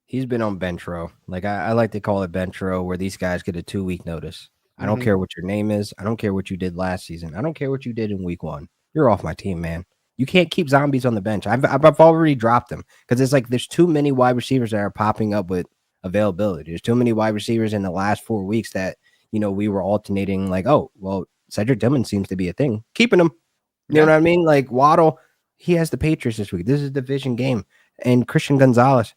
He's been on bench row. Like I like to call it bench row, where these guys get a 2-week notice. I don't care what your name is. I don't care what you did last season. I don't care what you did in week 1. You're off my team, man. You can't keep zombies on the bench. I've already dropped them because it's like there's too many wide receivers that are popping up with availability. There's too many wide receivers in the last 4 weeks that we were alternating. Like, oh well, Cedric Dillon seems to be a thing. Keeping him. You know what I mean? Like Waddle, he has the Patriots this week. This is a division game, and Christian Gonzalez.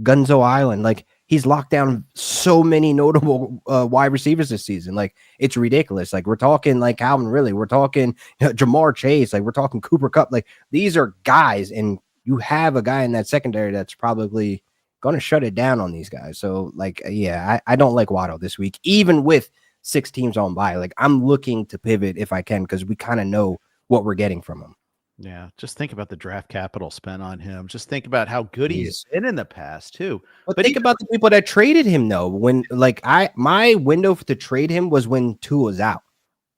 Gunzo Island, like he's locked down so many notable wide receivers this season. Like it's ridiculous. Like we're talking like Calvin Ridley, we're talking Jamar Chase, like we're talking Cooper Kupp. Like these are guys, and you have a guy in that secondary that's probably going to shut it down on these guys. So like, I don't like Waddle this week, even with 6 teams on bye. Like I'm looking to pivot if I can because we kind of know what we're getting from him. Yeah, just think about the draft capital spent on him. Just think about how good he's been in the past too. But think about the people that traded him though. When like my window to trade him was when Tua was out.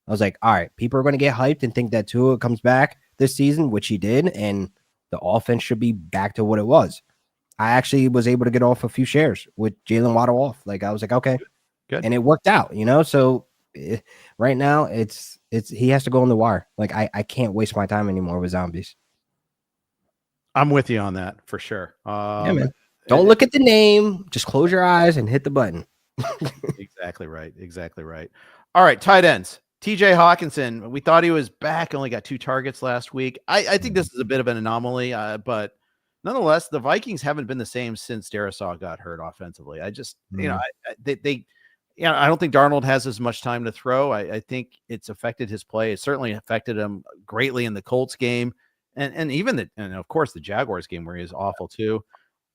I was like, all right, people are going to get hyped and think that Tua comes back this season, which he did, and the offense should be back to what it was. I actually was able to get off a few shares with Jaylen Waddle off. Like I was like, okay, good, and it worked out. So right now it's he has to go on the wire. Like I can't waste my time anymore with zombies. I'm with you on that for sure. Man. Don't look at the name, just close your eyes and hit the button. Exactly right. All right, tight ends. TJ Hockenson, we thought he was back, only got 2 targets last week. I think this is a bit of an anomaly, but nonetheless, the Vikings haven't been the same since Darisaw got hurt offensively. I just I don't think Darnold has as much time to throw. I think it's affected his play. It certainly affected him greatly in the Colts game, and even and of course the Jaguars game where he is awful too.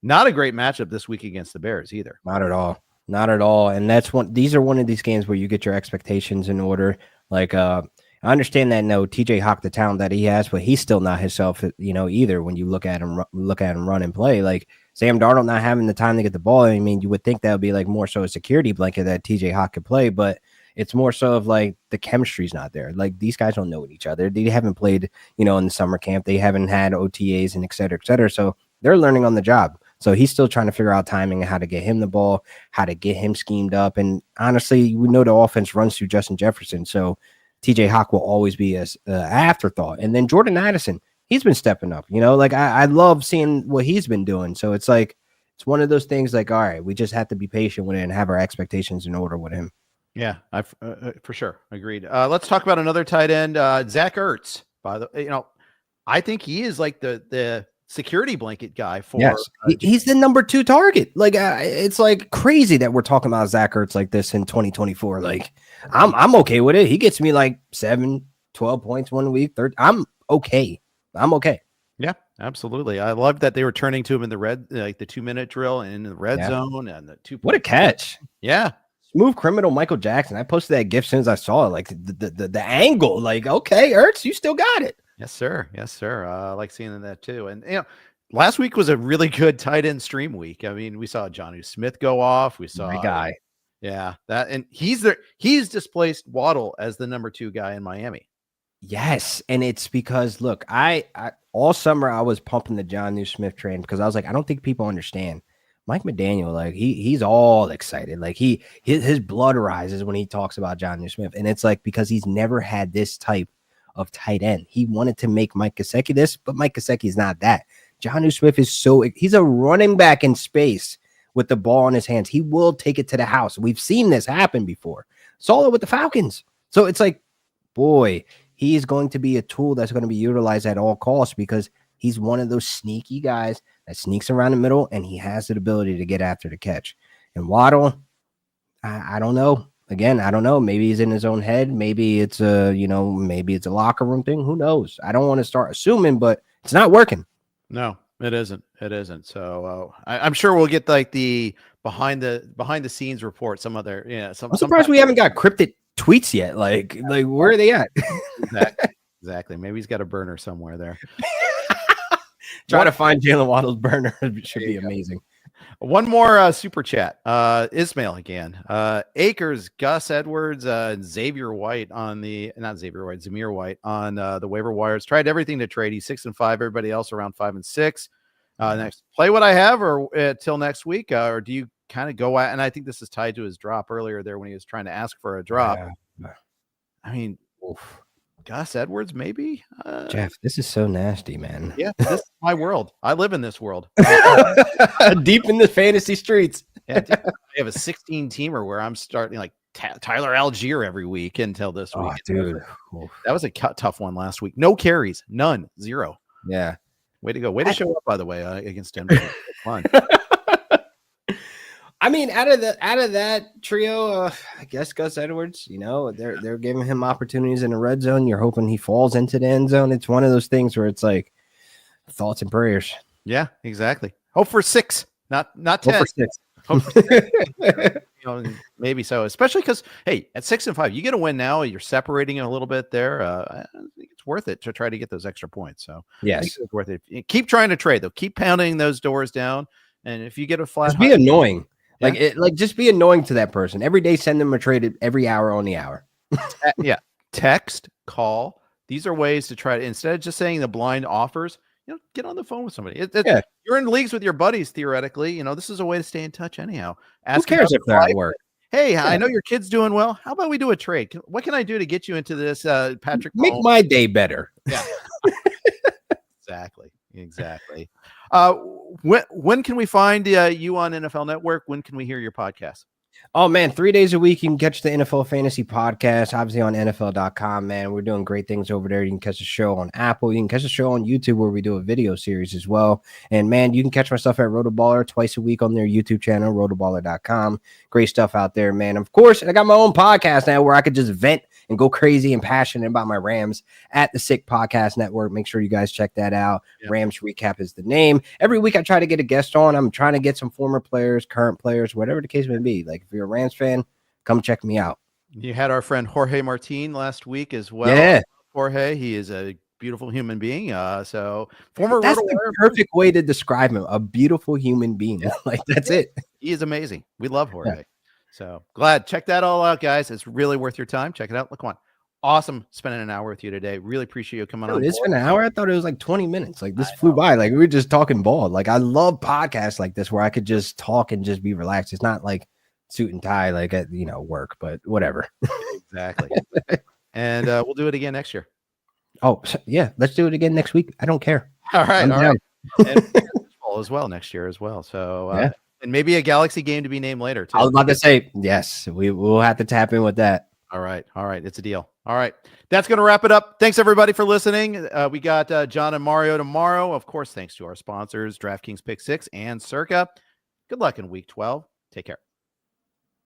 Not a great matchup this week against the Bears either. Not at all. Not at all. And these are one of these games where you get your expectations in order. Like, I understand that TJ Hawk, the talent that he has, but he's still not himself, either when you look at him run and play. Like Sam Darnold not having the time to get the ball. I mean, you would think that would be like more so a security blanket that TJ Hawk could play, but it's more so of like the chemistry's not there. Like these guys don't know each other. They haven't played, in the summer camp. They haven't had OTAs and et cetera, et cetera. So they're learning on the job. So he's still trying to figure out timing and how to get him the ball, how to get him schemed up. And honestly, we know the offense runs through Justin Jefferson. So TJ Hawk will always be an afterthought. And then Jordan Addison, he's been stepping up. Like I love seeing what he's been doing. So it's like, it's one of those things like, all right, we just have to be patient with it and have our expectations in order with him. Yeah, I for sure agreed. Let's talk about another tight end, Zach Ertz. I think he is like the security blanket guy for. Yes, he's the number 2 target. Like it's like crazy that we're talking about Zach Ertz like this in 2024. Like I'm okay with it. He gets me like 7, 12 points 1 week. I'm okay. Yeah, absolutely. I love that they were turning to him in the the 2-minute drill and in the red zone and the 2. What a catch! Yeah. Smooth criminal Michael Jackson. I posted that GIF as soon as I saw it. Like the angle. Like, okay, Ertz, you still got it. Yes, sir. Yes, sir. I like seeing that too. And last week was a really good tight end stream week. I mean, we saw Jonnu Smith go off. We saw my guy. Yeah, that, and he's displaced Waddle as the number 2 guy in Miami. Yes, and it's because look, I all summer I was pumping the Jonnu Smith train because I was like, I don't think people understand. Mike McDaniel, like he's all excited. Like his blood rises when he talks about Jonnu Smith. And it's like because he's never had this type of tight end. He wanted to make Mike Gesicki this, but Mike Gesicki is not that. Jonnu Smith he's a running back in space with the ball in his hands. He will take it to the house. We've seen this happen before. Saw it with the Falcons. So it's like, boy, he is going to be a tool that's going to be utilized at all costs because he's one of those sneaky guys that sneaks around the middle, and he has the ability to get after the catch. And Waddle, I don't know. Again, I don't know. Maybe he's in his own head. Maybe it's maybe it's a locker room thing. Who knows? I don't want to start assuming, but it's not working. No, it isn't. It isn't. So I'm sure we'll get like the behind the scenes report. I'm surprised we haven't got cryptic tweets yet. Like where are they at? Exactly. Maybe he's got a burner somewhere there. Trying to find Jaylen Waddle's burner should be amazing. One more super chat. Ismail again. Akers, Gus Edwards, Zamir White on the waiver wires. Tried everything to trade. He's 6-5. Everybody else around 5-6. Next, play what I have, or till next week, or do you kind of go at? And I think this is tied to his drop earlier there when he was trying to ask for a drop. Yeah. I mean, Gus Edwards, maybe. Jeff, this is so nasty, man. Yeah, this is my world. I live in this world. Deep in the fantasy streets. Yeah, I have a 16-teamer where I'm starting like Tyler Algier every week until this week. Dude. That was a tough one last week. No carries, none, 0. Yeah. Way to go. Way to show up, by the way, against Denver. Fun. I mean, out of that trio, I guess Gus Edwards, they're giving him opportunities in the red zone. You're hoping he falls into the end zone. It's one of those things where it's like thoughts and prayers. Yeah, exactly. Hope for 6, not 10. Hope for 6. Hope for 6. Maybe so, especially because, hey, at 6-5, you get a win now. You're separating a little bit there. I think it's worth it to try to get those extra points. So yes, it's worth it. Keep trying to trade, though. Keep pounding those doors down. And if you get a flat, just be annoying. Yeah. Just be annoying to that person. Every day, send them a trade every hour on the hour. Yeah. Text, call. These are ways to try to, instead of just saying the blind offers, get on the phone with somebody. You're in leagues with your buddies, theoretically. This is a way to stay in touch anyhow. Who cares if they're at work? Hey, yeah. I know your kid's doing well. How about we do a trade? What can I do to get you into this, Patrick? Make my day better. Yeah. Exactly. When can we find you on NFL Network? When can we hear your podcast? Oh, man, 3 days a week, you can catch the NFL Fantasy Podcast, obviously on NFL.com, man. We're doing great things over there. You can catch the show on Apple. You can catch the show on YouTube where we do a video series as well. And, man, you can catch my stuff at RotoBaller twice a week on their YouTube channel, rotoballer.com. Great stuff out there, man. Of course, I got my own podcast now where I could just vent and go crazy and passionate about my Rams at the Sick Podcast Network. Make sure you guys check that out. Yep. Rams Recap is the name. Every week I try to get a guest on. I'm trying to get some former players, current players, whatever the case may be. Like if you're a Rams fan, come check me out. You had our friend Jorge Martin last week as well. Yeah. Jorge, he is a beautiful human being. So former that's the perfect way to describe him. A beautiful human being. Yeah. Like that's it. He is amazing. We love Jorge. Yeah. So glad. Check that all out, guys. It's really worth your time. Check it out. LaQuan, awesome spending an hour with you today. Really appreciate you coming on. It's been an hour. I thought it was like 20 minutes. Like this flew by. Like we were just talking ball. Like I love podcasts like this where I could just talk and just be relaxed. It's not like suit and tie, like at work, but whatever. Exactly. And we'll do it again next year. Oh yeah, let's do it again next week. I don't care. All right. And as well next year as well. So yeah. And maybe a Galaxy game to be named later, too. I was about to say, yes, we'll have to tap in with that. All right. It's a deal. All right. That's going to wrap it up. Thanks, everybody, for listening. We got John and Mario tomorrow. Of course, thanks to our sponsors, DraftKings Pick 6 and Circa. Good luck in Week 12. Take care.